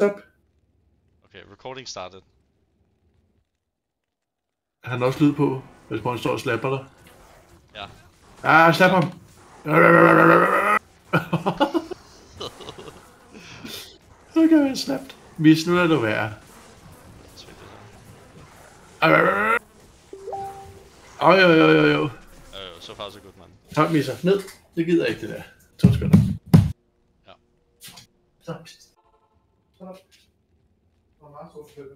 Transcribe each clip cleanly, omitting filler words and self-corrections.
Stop. Okay, recording started. Han har også lyd på, hvis man står og slapper dig. Ja. Ah, slap ham! Så kan jeg slapt. Hvis nu lader du være. Jo. So far so good, man. Tak, misser. Ned. Det gider jeg ikke, det der. 2 sekunder. Ja. Så. Stop. Hvor meget så det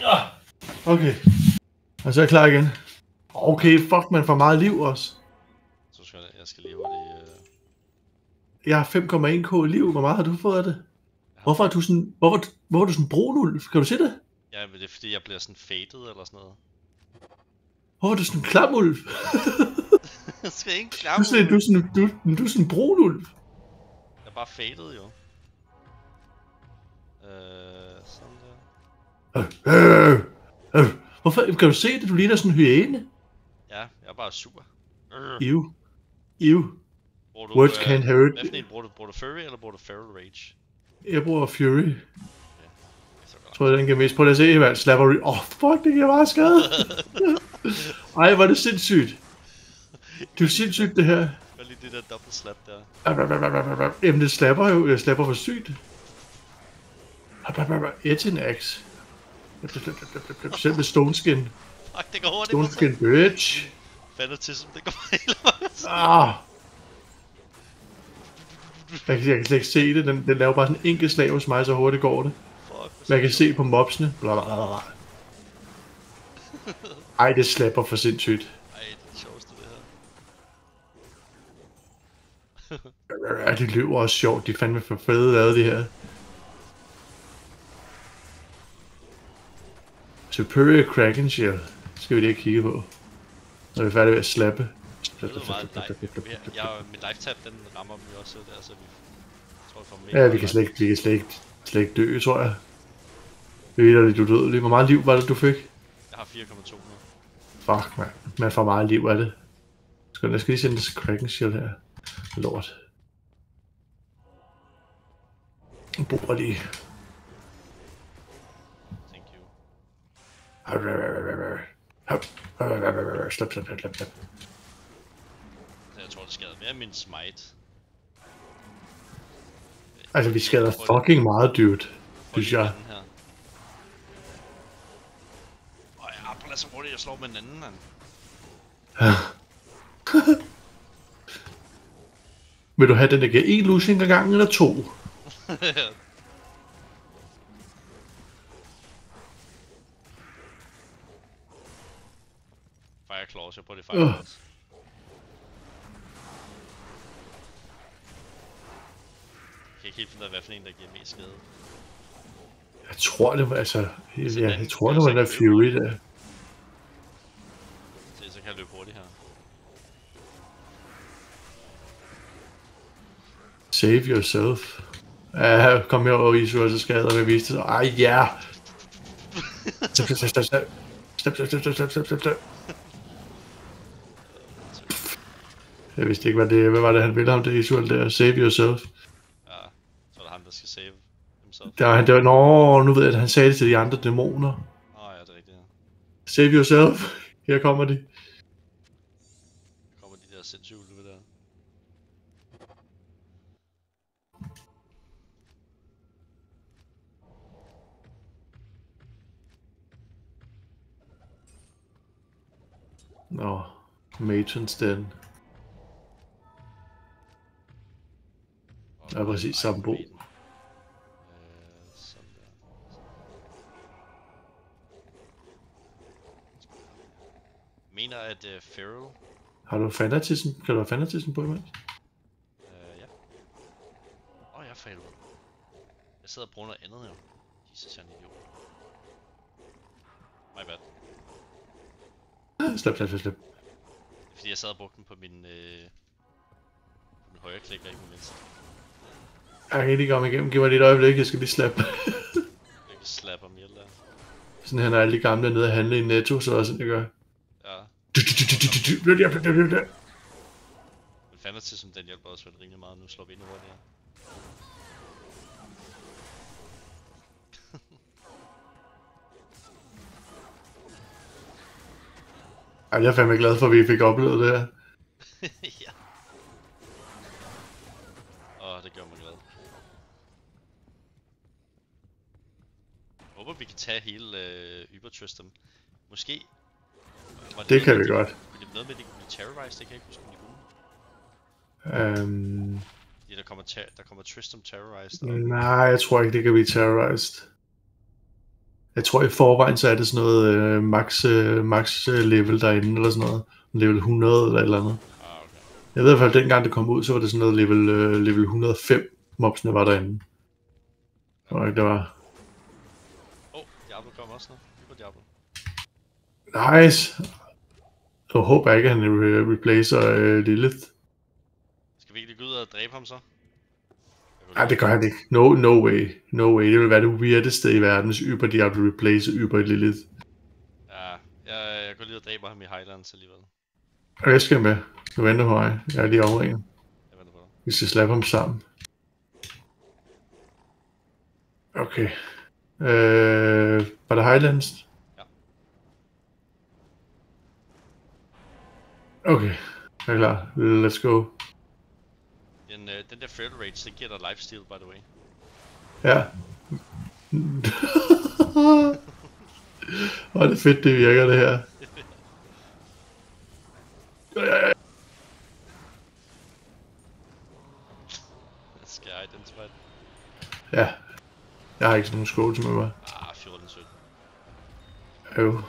er okay. Og så er jeg klar igen. Okay, fuck, man får meget liv også. Så skal jeg skal lige hurtigt... Jeg har 5,1k liv. Hvor meget har du fået af det? Hvorfor er du sådan... Hvorfor er du sådan brun ulv? Kan du se det? Ja, men det er fordi, jeg bliver sådan faded eller sådan noget. Hvorfor er du sådan en klam ulv? Jeg skal ikke klam ulv. Du er sådan en brun ulv. Jeg er bare faded, jo. Sådan der. Hvorfor? Kan du se det? Du ligner sådan en hyæne. Ja, jeg er bare sur. Ew. Words can't hurt. Hvad for en bruger du? Bruger du Fury eller bruger du Feral Rage? Jeg bruger Fury. Jeg tror, den kan mest. Prøv at se, hvad slapper. Fuck, det giver meget skade. Ej, hvor er det sindssygt. Det er sindssygt, det her. Jeg lige det der double slap der. Jamen, det slapper jo. Jeg slapper for sygt. Etchen Axe. Selv med Stone Skin. Fuck, det går hurtigt. Stone Skin, bitch. Fanatism, det går helt vejen. Jeg kan slet ikke se det. Den laver bare sådan en enkelt slag hos mig, så hurtigt går det. Man kan se på mobsene. Ej, det slapper for sindssygt. Ej, det er det sjoveste, det her. Ja, de løber også sjovt. De er fandme for fede lavet, de her. Superior Kraken Shell skal vi lige kigge på, når vi er færdige ved at slappe. Min life-tab, den rammer dem jo også der, så vi tror, vi får mere. Ja, vi kan slet ikke dø, tror jeg. Det er du døde lige. Hvor meget liv var det, du fik? Jeg har 4,2 nu. Fuck, man får meget liv af det. Jeg skal lige sende det Kraken Shell her. Lort. Jeg bruger lige. Slap. Jeg tror, det skader mere min smite. Altså, vi skader fucking meget, dude. Synes jeg. Jeg har bare så hurtigt, jeg slår med den anden, mand. Vil du have den, der giver 1 losing ad gangen, eller 2? Fire Claws, jeg prøver det Fire Claws. Jeg kan ikke helt finde ud af, hvad for en, der giver mest skade. Jeg tror, det var, altså... Jeg tror, det var den der Fury der. Så kan jeg løbe hurtigt her. Save yourself. Ja, kom her over Isu, så skader vi viste sig. Ej, ja! Stop. Jeg vidste ikke, hvad var det, han ville ham, det Isu, der. Save yourself. Ja, så er det ham, der skal save himself. Nu ved jeg, at han sagde det til de andre dæmoner. Ja, det er rigtigt, ja. Save yourself. Her kommer de. Her kommer de der sindssyge ulve der. Matron's Den. Ja, præcis samme bog. Mener at Feral. Har du fanatism? Kan du have fanatism på imens? Ja. Jeg failed. Jeg sidder og bruger noget andet jo. Jesus, jeg er en idiot. My bad. Slap. Det er fordi jeg sad og brugte den på min højre klik og ikke min venstre. Jeg kan lige komme igennem. Giv mig lige et øjeblik, jeg skal lige slappe. Jeg kan slappe om ihjel der. Sådan her, når alle de gamle er nede og handle i Netto, så er sådan, det gør. Ja. Men fanatism, den hjælper også vel rimelig meget. Nu slår vi endnu hurtigere. Ej, jeg er fandme glad for, at vi fik oplevet det her. Ja. Det gør mig glad. Jeg håber, vi kan tage hele Uber Tristram. Måske. Det kan vi godt. Var det noget med, at de kunne blive terrorized? Det kan jeg ikke huske, om de kunne. Ja, der kommer Tristram terrorized. Nej, jeg tror ikke, det kan blive terrorized. Jeg tror i forvejen, så er det sådan noget max level derinde, eller sådan noget. Level 100 eller et eller andet. Okay. Jeg ved i hvert fald, dengang det kom ud, så var det sådan noget level 105, mobsene var derinde. Og det var... Diablo kommer også nu. Uber Diablo. Nice! Jeg håber ikke, at han replacer Lilith. Skal vi ikke lige gå ud og dræbe ham så? Nej, det gør han ikke. No way. No way. Det vil være det weirdeste i verden, hvis Uber Diablo replacer Uber Lilith. Ja, jeg går lige og dræber ham i Highlands alligevel. Og jeg skal med. Du venter på mig. Jeg er lige overringen. Jeg venter på dig. Vi skal slappe ham sammen. Okay. Var det Highlands? Ja. Okay. Jeg er klar. Let's go. Den der Feral Rage, det giver dig lifesteal, by the way. Ja. Hvor er det fedt, det virker, det her. Skal jeg identify den? Ja. Jeg har ikke sådan nogen skål med mig. 14-17. Jo.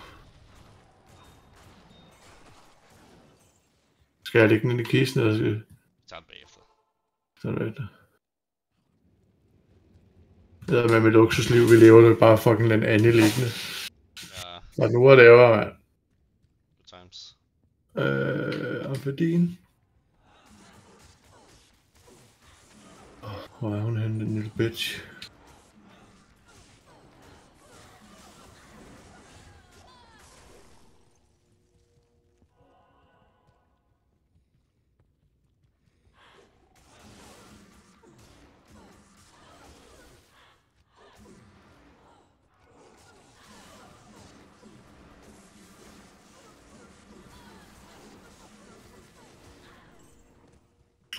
Skal jeg lægge den ind i kisten, eller skal jeg? Tager den bagefter. Sådan er det. Det er med luksusliv, vi lever det bare fucking den anden liggende. Ja. Og nu er det jo, mand. Good times. Amfadin. Hvor er hun henne, den lille bitch?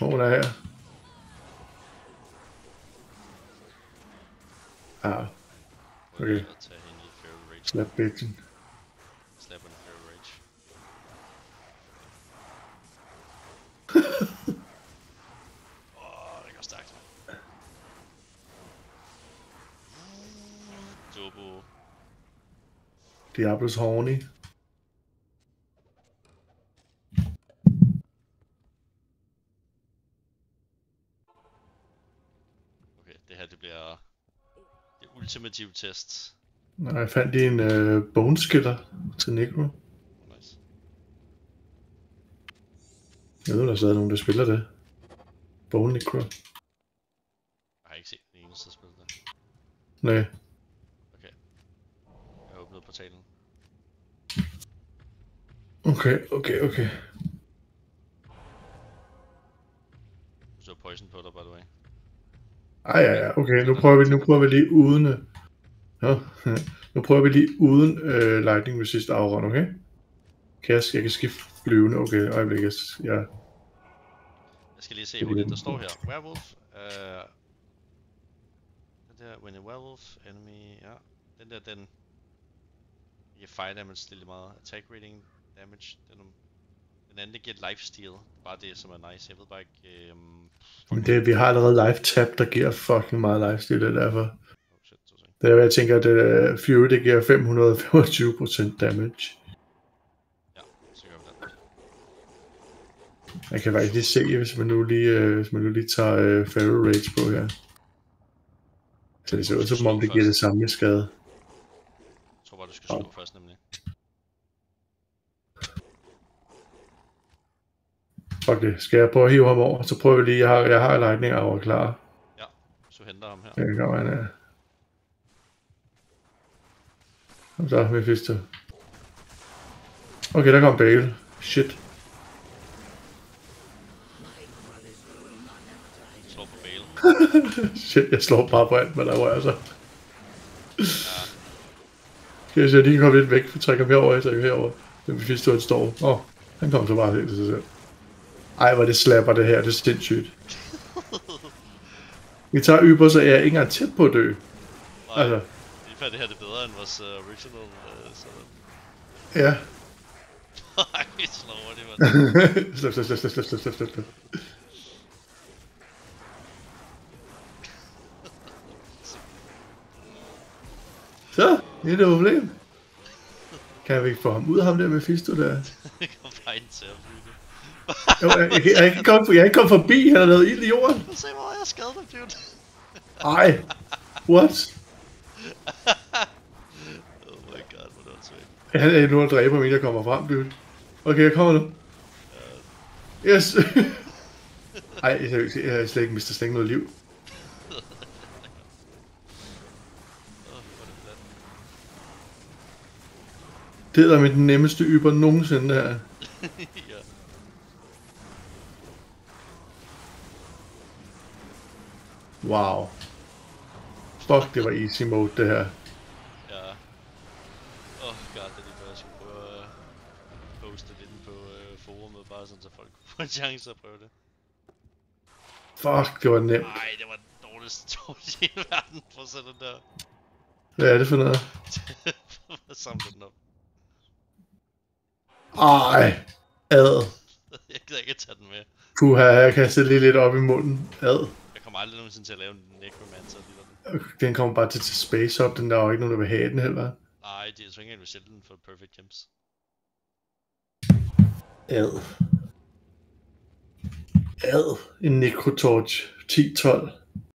Hun er her. Ja. Okay. Slap bitchen. Slap en Feral Rage. Det går stærkt. Turbo. Diablos horny. Det her, det bliver det ultimative test. Nej, jeg fandt lige en boneskiller til Necro. Nice. Jeg ved, der er stadig nogen, der spiller det. Bone Necro. Jeg har ikke set den eneste spil der. Nej. Okay. Jeg har åbnet portalen. Okay. Du har poison på dig, by the way. Ja. Okay, nu prøver vi lige uden... Ja. Nu prøver vi lige uden lightning resist afrund, okay? Jeg kan skifte flyvende, okay, øjeblikket. Ja. Jeg skal lige se hurtigt, der står her. Werewolf. Den der, when a werewolf enemy, ja. Den der, den... I kan fire damage stille meget. Attack rating, damage, den anden, det giver lifesteal. Bare det, som er nice. Jeg ved bare ikke... Men vi har allerede life tap, der giver fucking meget lifesteal, det er derfor. Det er, jeg tænker, at Fury, det giver 525% damage. Ja, så gør vi det. Man kan faktisk lige se, hvis man nu lige tager Feral Rage på her. Så det ser ud som om, det giver det samme skade. Jeg tror bare, du skal slå først, nemlig. Fuck det. Skal jeg prøve at hive ham over? Så prøver vi lige. Jeg har lightning over klar. Ja. du henter ham her. Det kan godt være, han er. Kom så, Mephisto. Okay, der kom Bale. Shit. Slår på Bale. Shit, jeg slår bare på alt, hvad der rører sig. Ja. Skal jeg se, at de kan komme lidt væk. Trækker ham herover, jeg trækker herover. Den Mephisto, han står. Han kom så bare helt til sig selv. Ej, hvor det slapper det her. Det er sindssygt. Vi tager Yber, så jeg er ikke engang tæt på at dø. Nej, Altså. det her det er bedre end vores original, sådan. Ja. Nej, vi slår over det, mand. Slap. Så, det er det problem. Kan vi ikke få ham ud af ham der med Mephisto der? Jeg kom bare ind til at flytte. Jo, jeg er ikke kommet forbi, han har lavet ild i jorden. Se, hvor jeg er skadet af dude. Ej, what? Oh my god, hvor det var svært. Han er nu at dræbe mig, der kommer frem, dude. Okay, jeg kommer nu. Yes! Ej, jeg har slet ikke mistet slet noget liv. Det er mit nemmeste Yber nogensinde her. Ja. Wow. Fuck, det var easy mode, det her. Ja. Oh god, det er lige før, jeg skulle prøve at poste det inde på forumet, bare sådan, så folk kunne få en chance at prøve det. Fuck, det var nemt. Nej, det var den dårligste tål i hele verden for sådan den der. Hvad er det for noget? Samle den op. Ej, ad. Jeg gider ikke at tage den med. Puha, jeg kastede lige lidt op i munden. Ad. Jeg kommer aldrig nogensinde til at lave en necromancer lige der. Den kommer bare til space op, den der er jo ikke nogen, der vil have den heller. Nej, det er så ikke engang, vi sælge den for Perfect Gems. Ad. En Necrotorch 10-12.